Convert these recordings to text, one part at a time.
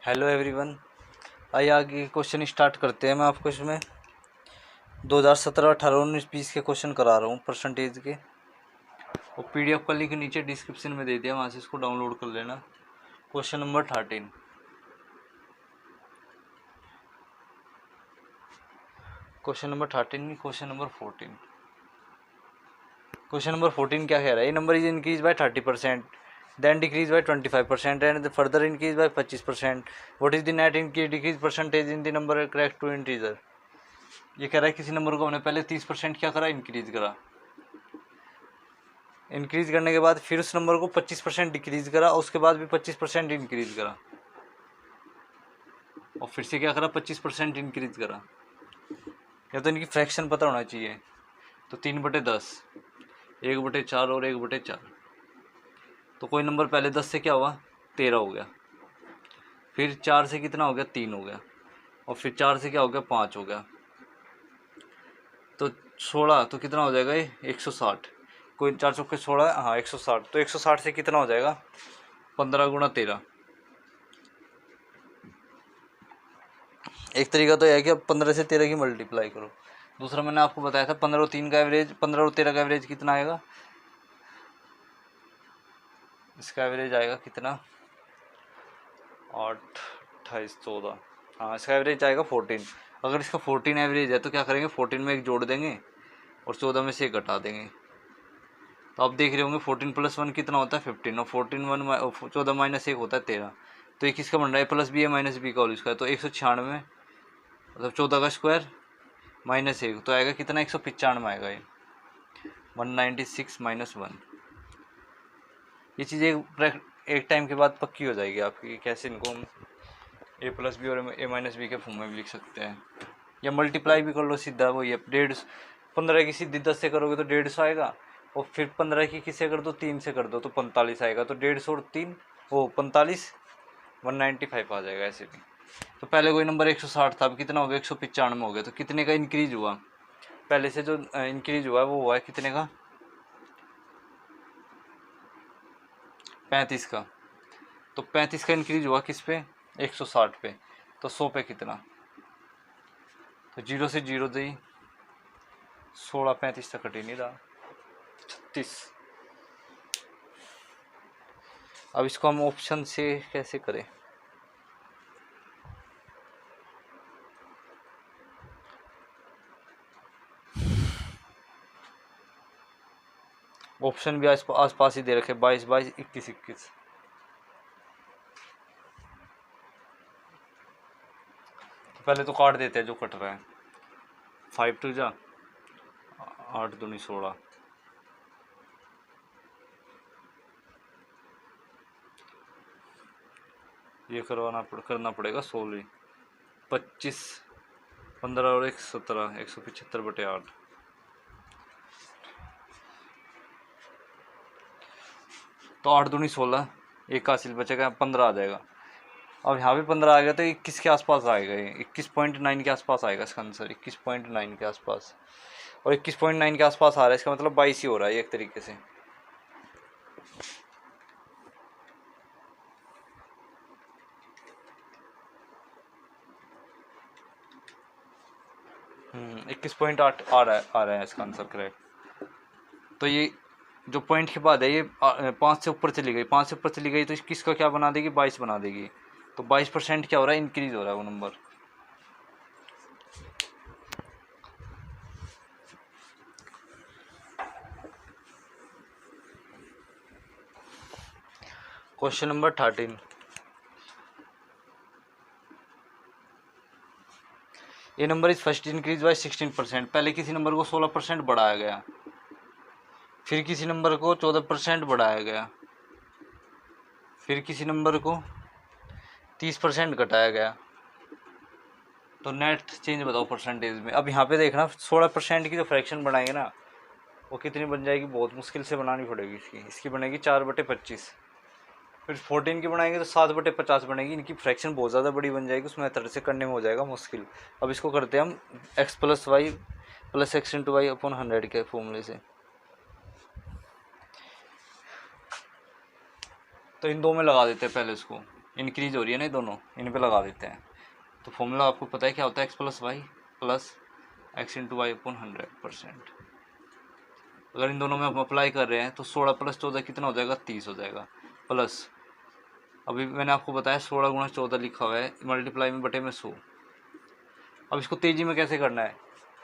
Hello everyone. आइए आगे question start करते हैं। मैं आपको इसमें 2017, 18, 19, 20 के क्वेश्चन करा रहा हूँ परसेंटेज के, और पीडीएफ का लिंक नीचे डिस्क्रिप्शन में दे दिया, वहाँ से इसको डाउनलोड कर लेना। Question number 13। क्वेश्चन नंबर 13 नहीं, क्वेश्चन नंबर 14। क्वेश्चन नंबर 14 क्या कह रहा है? A number is increase by 30%, then decrease by 25% and further increase by 25%. What is the net increase decrease percentage in the number correct to integer? ये कह रहा है किसी नंबर को हमने पहले 30% क्या करा, इंक्रीज करा। इंक्रीज करने के बाद फिर उस नंबर को 25% डिक्रीज करा, और उसके बाद भी 25% इंक्रीज करा, और फिर से क्या करा, 25% इंक्रीज करा। या तो इनकी फ्रैक्शन पता होना चाहिए। तो 3/10, 1/4 और 1/4। तो कोई नंबर पहले 10 से क्या हुआ, 13 हो गया, फिर 4 से कितना हो गया, 3 हो गया, और फिर 4 से क्या हो गया, 5 हो गया। तो 16, तो कितना हो जाएगा ये, 160। कोई 4 चौके 16, हाँ 160। तो 160 से कितना हो जाएगा, 15 × 13। एक तरीका तो यह है कि अब 15 से 13 की मल्टीप्लाई करो। दूसरा मैंने आपको बताया था 15 और 3 का एवरेज, 15 और 13 का एवरेज कितना आएगा, इसका एवरेज आएगा कितना, 8, 28, 14। हाँ, इसका एवरेज आएगा 14। अगर इसका 14 एवरेज है तो क्या करेंगे, 14 में एक जोड़ देंगे और 14 में से एक घटा देंगे। तो आप देख रहे होंगे 14 + 1 कितना होता है, 15, और 14 - 1 होता है 13। तो ये किसका बन रहा है, +b है -b का होल स्क्वायर। तो 196 मतलब 14 का स्क्वायर -1, तो आएगा कितना, 195 आएगा ये, 196 - 1। ये चीज़ें एक टाइम के बाद पक्की हो जाएगी आपकी, कैसे इनको हम a+b और a - b के फॉर्म में भी लिख सकते हैं, या मल्टीप्लाई भी कर लो सीधा। वही है 150, 15 की सीधी 10 से करोगे तो 150 आएगा, और फिर 15 की किससे कर दो, 3 से कर दो तो 45 आएगा। तो 150 और 3 वो 45, 195 आ जाएगा ऐसे भी। तो पहले कोई नंबर 160 था, अब कितना हो गया, 195 हो गया। तो कितने का इंक्रीज हुआ, पहले से जो इंक्रीज हुआ है वो हुआ है कितने का, 35 का। तो 35 का इंक्रीज हुआ किस पे, 160 पे। तो 100 पे कितना, तो 0 से 0 दी 16, 35 तक कट ही नहीं रहा, 36। अब इसको हम ऑप्शन से कैसे करें, ऑप्शन भी आस पास ही दे रखे, 22, 22, 21, 21। पहले तो काट देते हैं जो कट रहा है, 5 2 जा 8 दूनी 16, ये करना पड़ेगा 16, 25, 15 और 1 17, 175/8। तो 8 दूनी 16, एक हासिल बचेगा, 15 आ जाएगा। अब यहाँ पे 15 आ गया तो 21 के आसपास आएगा, ये 21.9 के आसपास आएगा इसका आंसर, 21.9 के आसपास। और 21.9 के आसपास आ रहा है, इसका मतलब 22 ही हो रहा है एक तरीके से। हम्म, 21.8 आ रहा है इसका आंसर करेक्ट। तो ये जो पॉइंट के बाद है ये 5 से ऊपर चली गई, 5 से ऊपर चली गई तो किसका क्या बना देगी, 22 बना देगी। तो 22% क्या हो रहा है, इंक्रीज हो रहा है वो नंबर। Question number 13। ये number is first increase by 16%। पहले किसी नंबर को 16% बढ़ाया गया, फिर किसी नंबर को 14% बढ़ाया गया, फिर किसी नंबर को 30% घटाया गया। तो नेट चेंज बताओ परसेंटेज में। अब यहाँ पे देखना 16% की जो फ्रैक्शन बनाएंगे ना, वो कितनी बन जाएगी, बहुत मुश्किल से बनानी पड़ेगी। इसकी बनेगी 4/25। फिर 14 की बनाएंगे तो 7/50 बनेगी। इनकी फ्रैक्शन बहुत ज़्यादा बड़ी बन जाएगी, उस मेथड से करने में हो जाएगा मुश्किल। अब इसको करते हैं हम x + y + x × y/100 के फॉर्मूले से। तो इन दो में लगा देते हैं पहले इसको। इंक्रीज हो रही है ना, दोनों इन पे लगा देते हैं। तो फॉर्मूला आपको पता है क्या होता है, X plus Y plus X into Y upon 100%। अगर इन दोनों में हम अप्लाई कर रहे हैं तो 16 प्लस 14 कितना हो जाएगा, 30 हो जाएगा। प्लस अभी मैंने आपको बताया 16 गुणा 14 लिखा हुआ है, मल्टीप्लाई में बटे में 100। अब इसको तेजी में कैसे करना है,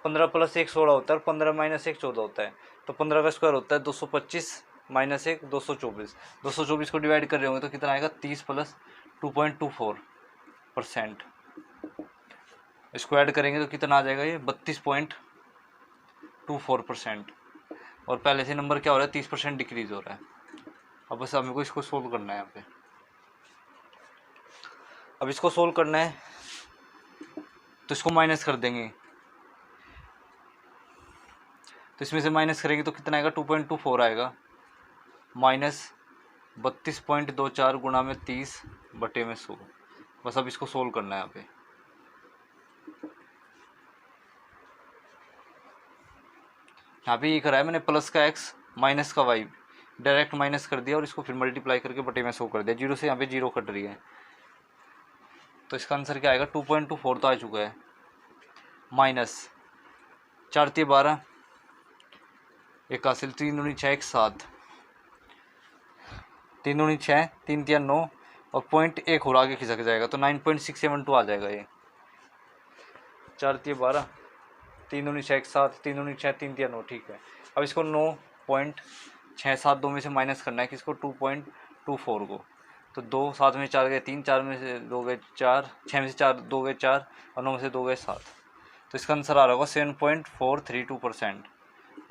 15 प्लस 1 16 होता है और 15 माइनस 1 14 होता है। तो 15 का स्क्वायर होता है 225 माइनस 1 224। 224 को डिवाइड कर रहे होंगे तो कितना आएगा, 30 प्लस 2.24%। इसको ऐड करेंगे तो कितना आ जाएगा, ये 32.24%। और पहले से नंबर क्या हो रहा है, 30% डिक्रीज हो रहा है। अब बस हमको इसको सोल्व करना है यहाँ पे। अब इसको सोल्व करना है तो इसको माइनस कर देंगे, तो इसमें से माइनस करेंगे तो कितना आएगा, 2.24 आएगा माइनस 32.24 गुणा में 30 बटे में 100। बस अब इसको सोल्व करना है यहाँ पे। यहाँ पे ये करा है मैंने, प्लस का x माइनस का y डायरेक्ट माइनस कर दिया और इसको फिर मल्टीप्लाई करके बटे में 100 कर दिया। जीरो से यहाँ पे जीरो कट रही है, तो इसका आंसर क्या आएगा, 2.24 तो आ चुका है माइनस 4 3 12 एक हासिल 3 दूनी 6 1 7 3 दूनी 6 3 3 9 और पॉइंट एक और आगे खिसक जाएगा तो 9.672 आ जाएगा ये। 4 3 12 3 दूनी 6 1 7 3 दूनी 6 3 3 9, ठीक है। अब इसको 9.672 में से माइनस करना है किसको, 2.24 को। तो 2 7 में 4 गए 3, 4 में से 2 गए 4, 6 में से 4 2 गए 4 और 9 में से 2 गए 7। तो इसका आंसर आ रहा होगा 7.432%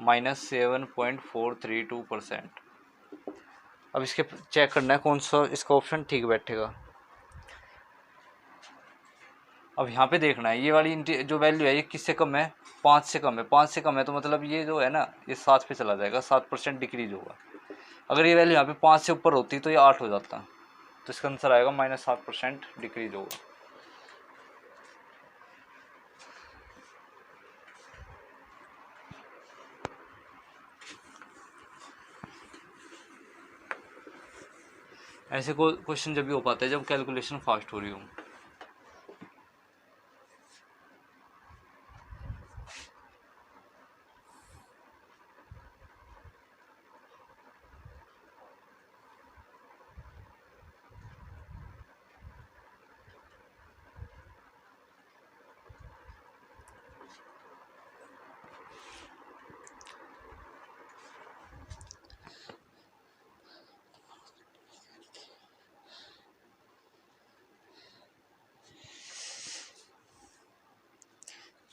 माइनस 7.432%। अब इसके चेक करना है कौन सा इसका ऑप्शन ठीक बैठेगा। अब यहाँ पे देखना है ये वाली जो वैल्यू है ये किससे कम है, 5 से कम है। 5 से कम है तो मतलब ये जो है ना ये 7 पे चला जाएगा, 7% डिक्रीज होगा। अगर ये वैल्यू यहाँ पे 5 से ऊपर होती तो ये 8 हो जाता, तो इसका आंसर आएगा -7% डिक्रीज होगा। ऐसे क्वेश्चन जब भी हो पाता है जब कैलकुलेशन फास्ट हो रही हो।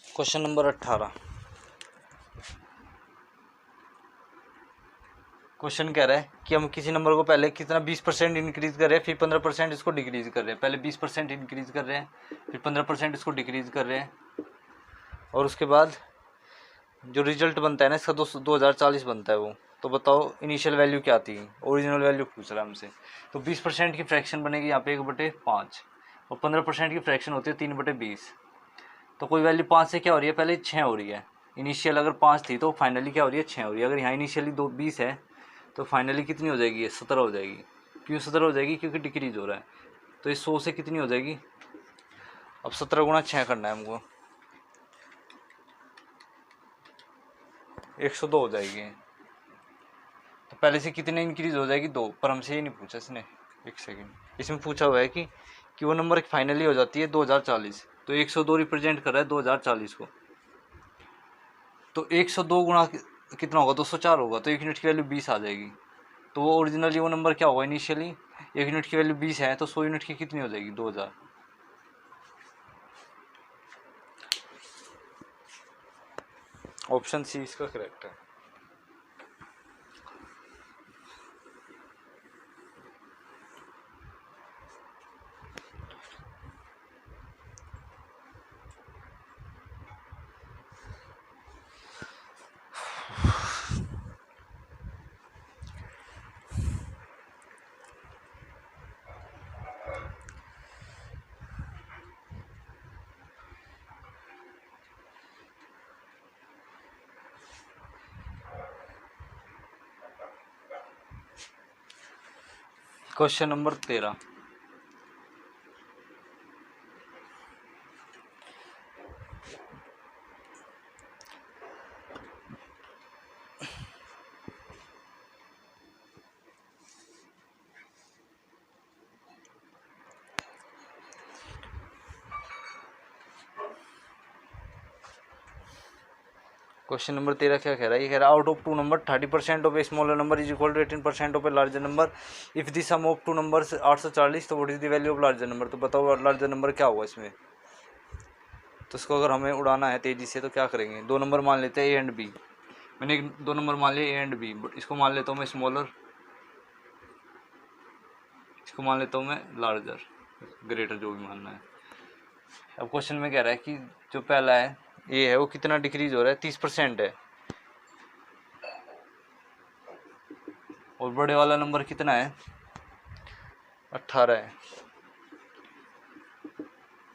Question number 18। क्वेश्चन कह रहा है कि हम किसी नंबर को पहले कितना 20% इंक्रीज कर रहे हैं, फिर 15% इसको डिक्रीज कर रहे हैं। पहले 20% इंक्रीज कर रहे हैं, फिर 15% इसको डिक्रीज कर रहे हैं, और उसके बाद जो रिजल्ट बनता है ना इसका 2040 बनता है वो। तो बताओ इनिशियल वैल्यू क्या थी, ओरिजिनल वैल्यू पूछ रहा है हमसे। तो 20% की फ्रैक्शन बनेगी यहाँ पे 1/5 और 15% की फ्रैक्शन होती है 3/20। तो कोई वैल्यू 5 से क्या हो रही है, पहले 6 हो रही है। इनिशियल अगर 5 थी तो फाइनली क्या हो रही है, 6 हो रही है। अगर यहाँ इनिशियली 20 है तो फाइनली कितनी हो जाएगी, 17 हो जाएगी। क्यों 17 हो जाएगी, क्योंकि डिक्रीज हो रहा है। तो ये 100 से कितनी हो जाएगी, अब 17 गुणा 6 करना है हमको, 102 हो जाएगी। तो पहले से कितने इंक्रीज हो जाएगी, 2, पर हमसे ये नहीं पूछा इसने। एक सेकेंड, इसमें पूछा हुआ है कि वो नंबर फाइनली हो जाती है 2040। तो 102 रिप्रेजेंट कर रहा है 2040 को। तो 102 गुणा कितना होगा, 204 होगा। तो 1 यूनिट की वैल्यू 20 आ जाएगी। तो वो ओरिजिनली वो नंबर क्या होगा, इनिशियली 1 यूनिट की वैल्यू 20 है तो 100 यूनिट की कितनी हो जाएगी, 2000। ऑप्शन सी इसका करेक्ट है। Question number 13। क्वेश्चन नंबर 13 क्या कह रहा है? ये कह रहा है out of two number 30% of a smaller number is equal to 18% of a larger number. If the sum of two numbers 840 तो what is the value of larger number? तो बताओ लार्जर नंबर क्या होगा इसमें। तो इसको अगर हमें उड़ाना है तेज़ी से तो क्या करेंगे? दो नंबर मान लेते हैं ए एंड बी। मैंने दो नंबर मान लिए ए एंड बी, इसको मान लेता हूँ मैं स्मॉलर, इसको मान लेता हूँ मैं लार्जर, ग्रेटर जो भी मानना है। अब क्वेश्चन में कह रहा है कि जो पहला है ये है वो कितना डिक्रीज हो रहा है? 30% है। और बड़े वाला नंबर कितना है? 18 है।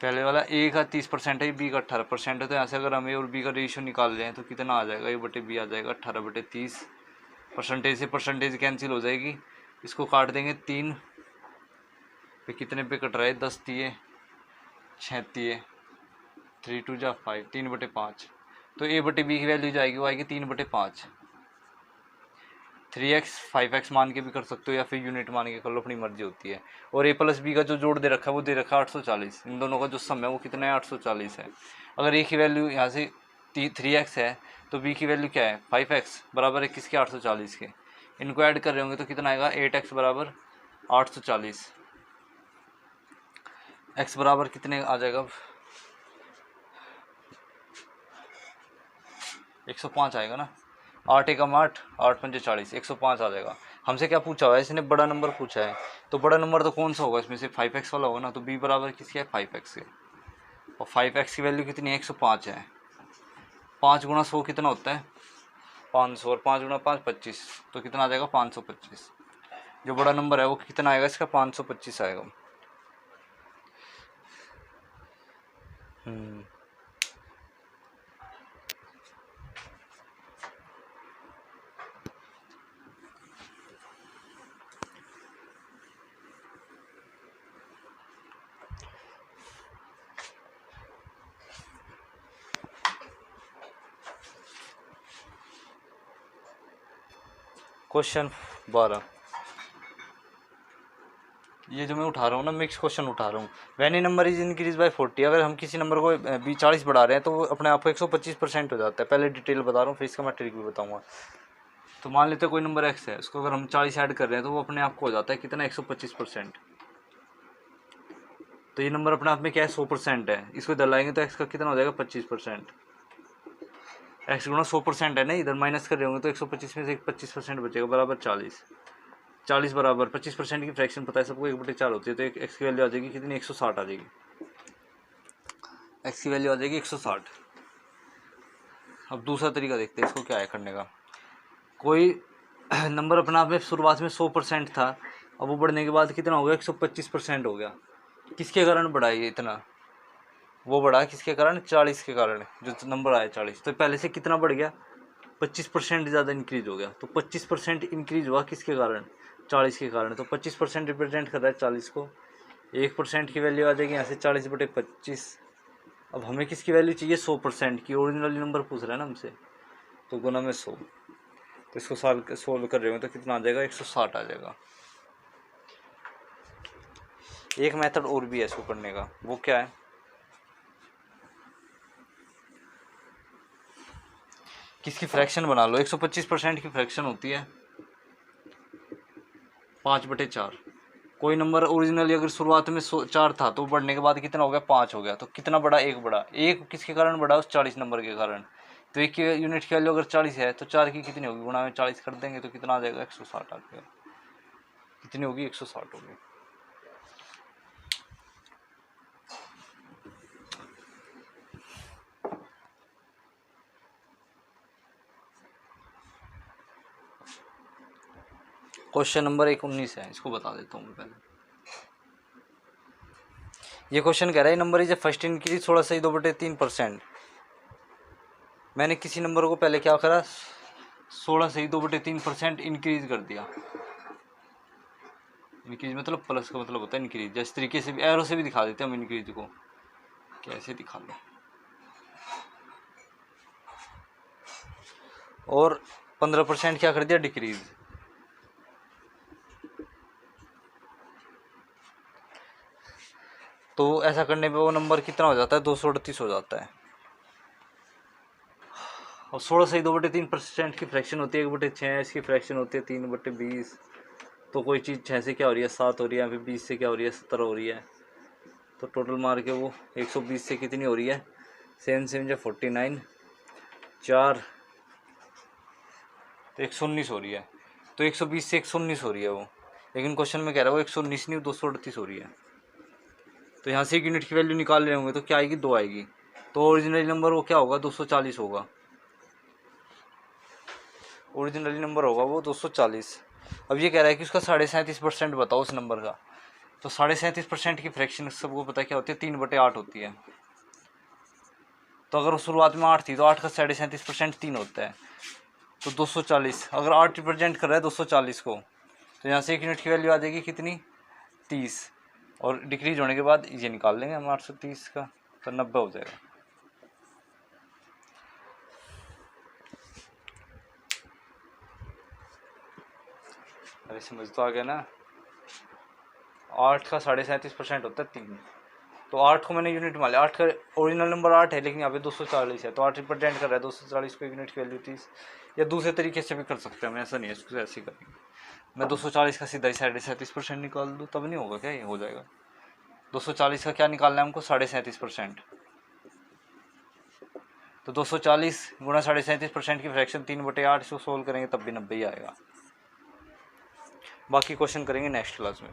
पहले वाला ए का 30% है, बी का 18% है। तो यहाँ से अगर हम ए और बी का रेशियो निकाल रहे हैं तो कितना आ जाएगा? ए बटे बी आ जाएगा 18/30। परसेंटेज से परसेंटेज कैंसिल हो जाएगी, इसको काट देंगे 3 पे, कितने पे कट रहा है? 10 दिए 6 दिए 3 2 जा 5, 3/5। तो ए बटे बी की वैल्यू जाएगी वो आएगी 3/5। 3x 5x मान के भी कर सकते हो या फिर यूनिट मान के कर लो, अपनी मर्जी होती है। और a प्लस बी का जो जोड़ दे रखा है वो दे रखा है 840। इन दोनों का जो सम है वो कितना है? 840 है। अगर a की वैल्यू यहाँ से 3x है तो b की वैल्यू क्या है? 5x बराबर है किसके? 840 के। इनको ऐड कर रहे होंगे तो कितना आएगा? 8x बराबर 840। x बराबर कितने आ जाएगा? 105 आएगा ना। 8 एकम 8, 8 पंजे 40, 105 आ जाएगा। हमसे क्या पूछा हुआ है? इसने बड़ा नंबर पूछा है, तो बड़ा नंबर तो कौन सा होगा इसमें से? 5x वाला होगा ना। तो b बराबर किसके है? 5x के। और 5x की वैल्यू कितनी है? 105 है। 5 गुणा 100 कितना होता है? 500। और 5 गुणा 5 25, तो कितना आ जाएगा? 525। जो बड़ा नंबर है वो कितना आएगा इसका? 525 आएगा। क्वेश्चन 12, ये जो मैं उठा रहा हूँ ना, मिक्स क्वेश्चन उठा रहा हूँ। When a number is increase bye 40, अगर हम किसी नंबर को 40 बढ़ा रहे हैं तो वो अपने आप को 125% हो जाता है। पहले डिटेल बता रहा हूँ, फिर इसका मैं ट्रिक भी बताऊँगा। तो मान लेते हैं कोई नंबर x है, उसको अगर हम 40 ऐड कर रहे हैं तो वो अपने आप को हो जाता है कितना? 125%। तो ये नंबर अपने आप में क्या है? 100% है। इसको इधर लाएंगे तो x का कितना हो जाएगा? 25%। x गुणा 100% है ना, इधर माइनस कर रहे होंगे तो 125 में से 25% बचेगा, बराबर 40। 40 बराबर 25% की फ्रैक्शन पता है सबको, 1/4 होती है। तो एक x की वैल्यू आ जाएगी कितनी? 160 आ जाएगी। x की वैल्यू आ जाएगी 160। अब दूसरा तरीका देखते हैं इसको क्या है करने का। कोई नंबर अपना आप में शुरुआत में 100% था, अब वो बढ़ने के बाद कितना हो गया? 125% हो गया। किसके कारण बढ़ा ये इतना? वो बढ़ा किसके कारण? 40 के कारण। जो नंबर आया 40, तो पहले से कितना बढ़ गया? 25% ज़्यादा इंक्रीज हो गया। तो 25% इंक्रीज हुआ किसके कारण? 40 के कारण। तो 25% रिप्रेजेंट कर रहा है 40 को। 1% की वैल्यू आ जाएगी यहाँ से 40/25। अब हमें किसकी वैल्यू चाहिए? 100% की। ओरिजिनल नंबर पूछ रहा है ना हमसे, तो गुना में 100। तो इसको सोल्व कर रहे हो तो कितना आ जाएगा? 160 आ जाएगा। एक मेथड और भी है इसको करने का, वो क्या है? किसकी फ्रैक्शन बना लो। 125% की फ्रैक्शन होती है 5/4। कोई नंबर ओरिजिनली अगर शुरुआत में 4 था तो बढ़ने के बाद कितना हो गया? 5 हो गया। तो कितना बढ़ा? 1 बढ़ा। 1 किसके कारण बढ़ा? उस 40 नंबर के कारण। तो एक की यूनिट की वैल्यू अगर 40 है तो 4 की कितनी होगी? गुणा में 40 कर देंगे तो कितना आ जाएगा? 160 आ जाएगा। कितनी होगी? 160 होगी। क्वेश्चन नंबर 19 है, इसको बता देता हूँ मैं पहले। ये क्वेश्चन कह रहा है नंबर इज फर्स्ट इंक्रीज 16/3%। मैंने किसी नंबर को पहले क्या करा? 16/3% इंक्रीज कर दिया। इंक्रीज मतलब प्लस का मतलब होता है इंक्रीज। जिस तरीके से भी एरो से भी दिखा देते हैं हम इंक्रीज को, कैसे दिखा लो। और 15% क्या कर दिया? डिक्रीज। तो ऐसा करने पे वो नंबर कितना हो जाता है? 238 हो जाता है। और 16 से 2/3% की फ्रैक्शन होती है, 1/6 इसकी फ्रैक्शन होती है 3/20। तो कोई चीज़ 6 से क्या हो रही है 7 हो रही है, या फिर 20 से क्या हो रही है 17 हो रही है। तो टोटल मार के वो 120 से कितनी हो रही है, 7 जो 49, 4 तो 119 हो रही है। तो 120 से 119 हो रही है वो, लेकिन क्वेश्चन में कह रहा है वो 119 नहीं 238 हो रही है। तो यहाँ से एक यूनिट की वैल्यू निकाल रहे होंगे तो क्या आएगी, 2 आएगी। तो ओरिजिनल नंबर वो क्या होगा, 240 होगा। ओरिजिनली नंबर होगा वो 240। अब ये कह रहा है कि उसका 37.5% बताओ उस नंबर का। तो 37.5% की फ्रैक्शन सबको पता है क्या होती है, 3/8 होती है। तो अगर वो शुरुआत में 8 थी तो 8 का 37.5% 3 होता है। तो 240, अगर 8 रिप्रेजेंट कर रहा है 240 को, तो यहाँ से एक यूनिट की वैल्यू आ जाएगी कितनी, 30। और डिक्रीज होने के बाद ये निकाल लेंगे हम 830 का, तो 90 हो जाएगा। अरे समझ तो आ गया ना। 8 का 37.5% होता है 3। तो 8 को मैंने यूनिट मान लिया, 8 का ओरिजिनल नंबर 8 है, लेकिन यहाँ पे 240 है, तो 8 रिप्रेजेंट कर रहा है 240 को, यूनिट की वैल्यू 30। या दूसरे तरीके से भी कर सकते हैं, मैं ऐसा नहीं है इसको ऐसे ही करेंगे। मैं 240 का सीधा ही 37.5% निकाल दूँ, तब नहीं होगा क्या, ये हो जाएगा। 240 का क्या निकालना है हमको, 37.5%। तो 240 गुणा 37.5% की फ्रैक्शन 3/8, इसको सोल्व करेंगे तब भी 90 ही आएगा। बाकी क्वेश्चन करेंगे नेक्स्ट क्लास में।